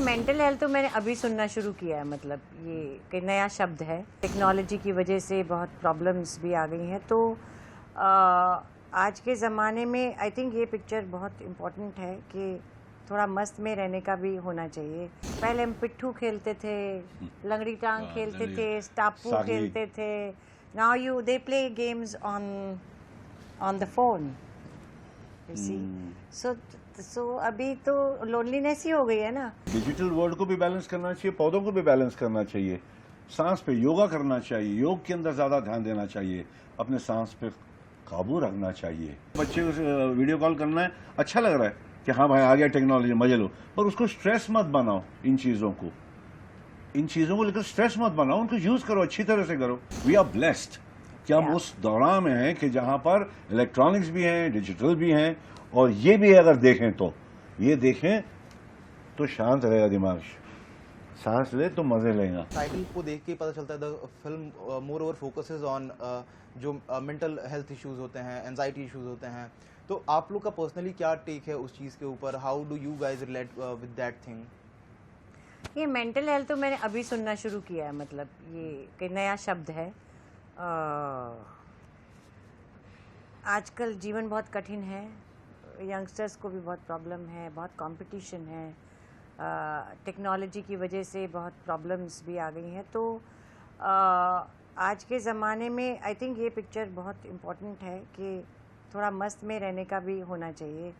Mental health तो मैंने अभी सुनना शुरू किया है, मतलब ये कोई नया शब्द है। टेक्नोलॉजी की वजह से बहुत प्रॉब्लम्स भी आ गई हैं, तो आज के ज़माने में आई थिंक ये पिक्चर बहुत इम्पोर्टेंट है कि थोड़ा मस्त में रहने का भी होना चाहिए। पहले हम पिट्ठू खेलते थे, लंगड़ी टांग खेलते थे, स्टापू खेलते थे। Now they play games on the phone, you see. So अभी तो लोनलीनेस ही हो गई है ना। डिजिटल वर्ल्ड को भी बैलेंस करना चाहिए, पौधों को भी बैलेंस करना चाहिए, सांस पे योगा करना चाहिए, योग के अंदर ज्यादा ध्यान देना चाहिए, अपने सांस पे काबू रखना चाहिए। बच्चे को वीडियो कॉल करना है, अच्छा लग रहा है कि हाँ भाई आ गया टेक्नोलॉजी, मजे लो, पर उसको स्ट्रेस मत बनाओ। इन चीजों को लेकर स्ट्रेस मत बनाओ, उनको यूज करो, अच्छी तरह से करो। वी आर ब्लेस्ड कि हम उस दौरान में हैं कि जहां पर इलेक्ट्रॉनिक्स भी हैं, डिजिटल भी हैं, और ये भी अगर देखें तो शांत रहेगा दिमाग, सांस ले तो मजे लेगा। टाइटल को देख के पता चलता है the film more over focuses on जो मेंटल हेल्थ इश्यूज होते हैं, एंजाइटी इश्यूज होते हैं। तो आप लोग का पर्सनली क्या टेक है उस चीज़ के ऊपर? How do you guys relate with that thing? ये मेंटल हेल्थ तो मैंने अभी सुनना शुरू किया है, मतलब ये कोई नया शब्द है। आजकल जीवन बहुत कठिन है, यंगस्टर्स को भी बहुत प्रॉब्लम है, बहुत कंपटीशन है, टेक्नोलॉजी की वजह से बहुत प्रॉब्लम्स भी आ गई हैं, तो आज के ज़माने में आई थिंक ये पिक्चर बहुत इम्पोर्टेंट है कि थोड़ा मस्त में रहने का भी होना चाहिए।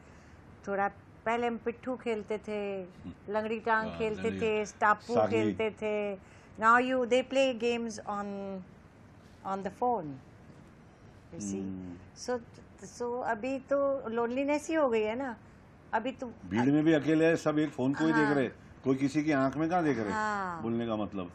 थोड़ा पहले हम पिट्ठू खेलते थे, लंगड़ी टांग खेलते थे, स्टापू खेलते थे। Now they play games on the phone, you see. So अभी तो लोनलीनेस ही हो गई है ना। अभी तो भीड़ में भी अकेले है, सब एक फोन को ही देख रहे, कोई किसी की आंख में कहाँ देख रहे। बोलने का मतलब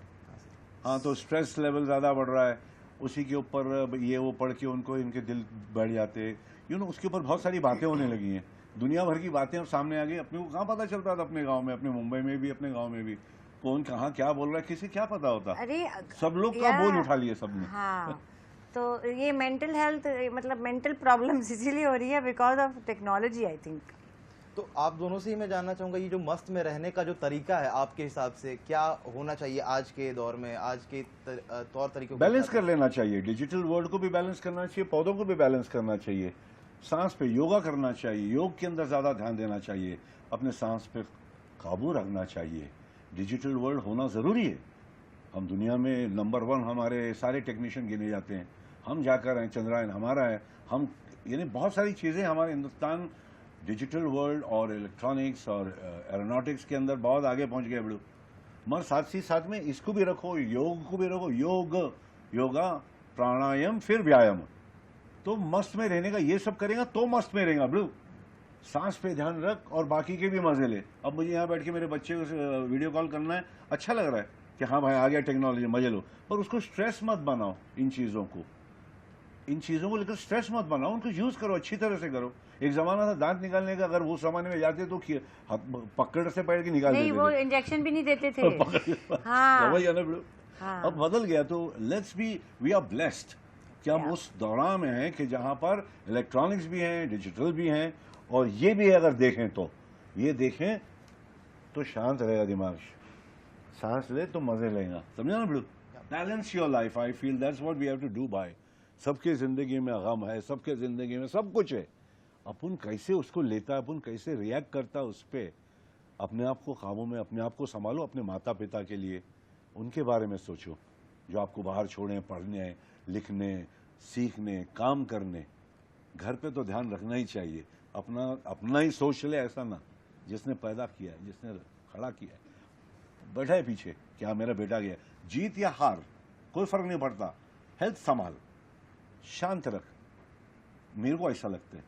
हाँ, तो स्ट्रेस लेवल ज्यादा बढ़ रहा है, उसी के ऊपर ये वो पढ़ के उनको इनके दिल बढ़ जाते, उसके ऊपर बहुत सारी बातें होने लगी हैं, दुनिया भर की बातें अब सामने आ गई। अपने को कहाँ पता चलता था, अपने गांव में, अपने मुंबई में भी, अपने गांव में भी, कौन कहाँ क्या बोल रहा है, किसी क्या पता होता। अरे सब लोग का बोल उठा लिए सबने। हाँ, तो ये मेंटल हेल्थ, मतलब मेंटल प्रॉब्लम्स इसीलिए हो रही है because of technology, I think. तो आप दोनों से ही मैं जानना चाहूँगा, ये जो मस्त में रहने का जो तरीका है आपके हिसाब से क्या होना चाहिए आज के दौर में, आज के तौर तरीकों? बैलेंस कर लेना चाहिए, डिजिटल वर्ल्ड को भी बैलेंस करना चाहिए, पौधों को भी बैलेंस करना चाहिए, सांस पे योगा करना चाहिए, योग के अंदर ज्यादा ध्यान देना चाहिए, अपने सांस पे काबू रखना चाहिए। डिजिटल वर्ल्ड होना जरूरी है। हम दुनिया में नंबर 1 हमारे सारे टेक्नीशियन गिने जाते हैं, हम जाकर हैं, चंद्रयान हमारा है, हम बहुत सारी चीजें हमारे हिंदुस्तान डिजिटल वर्ल्ड और इलेक्ट्रॉनिक्स और एरोनॉटिक्स के अंदर बहुत आगे पहुंच गए बड़ू। मगर साथ ही साथ में इसको भी रखो, योग को भी रखो, योगा प्राणायाम फिर व्यायाम, तो मस्त में रहने का। ये सब करेगा तो मस्त में रहेगा बड़ू। सांस पे ध्यान रख और बाकी के भी मजे ले। अब मुझे यहाँ बैठ के मेरे बच्चे को वीडियो कॉल करना है, अच्छा लग रहा है कि हाँ भाई आ गया टेक्नोलॉजी, मजे लो, पर उसको स्ट्रेस मत बनाओ। इन चीजों को लेकर स्ट्रेस मत बनाओ, उनको यूज करो, अच्छी तरह से करो। एक जमाना था दांत निकालने का, अगर वो जमाने में जाते तो पकड़ से पकड़ के निकाल देते थे, वो इंजेक्शन भी नहीं देते थे। हाँ। हाँ। अब बदल गया, तो वी आर ब्लेस्ड कि हम उस दौरान में हैं कि जहां पर इलेक्ट्रॉनिक्स भी हैं, डिजिटल भी हैं, और ये भी अगर देखें तो शांत रहेगा दिमाग, सांस ले तो मजे लेगा। समझा ना blue? Balance your life, I feel that's what we have to do bye. सबके जिंदगी में गम है, सबके जिंदगी में सब कुछ है, अपन कैसे उसको लेता है, अपन कैसे रिएक्ट करता है उस पर। अपने आप को काबू में, अपने आप को संभालो, अपने माता पिता के लिए उनके बारे में सोचो, जो आपको बाहर छोड़े, पढ़ने, लिखने, सीखने, काम करने। घर पे तो ध्यान रखना ही चाहिए, अपना ही सोच ले, ऐसा ना जिसने पैदा किया है, जिसने खड़ा किया है, बैठा है पीछे क्या मेरा बेटा गया, जीत या हार कोई फर्क नहीं पड़ता, हेल्थ संभाल, शांत रख। मेरे को ऐसा लगता है।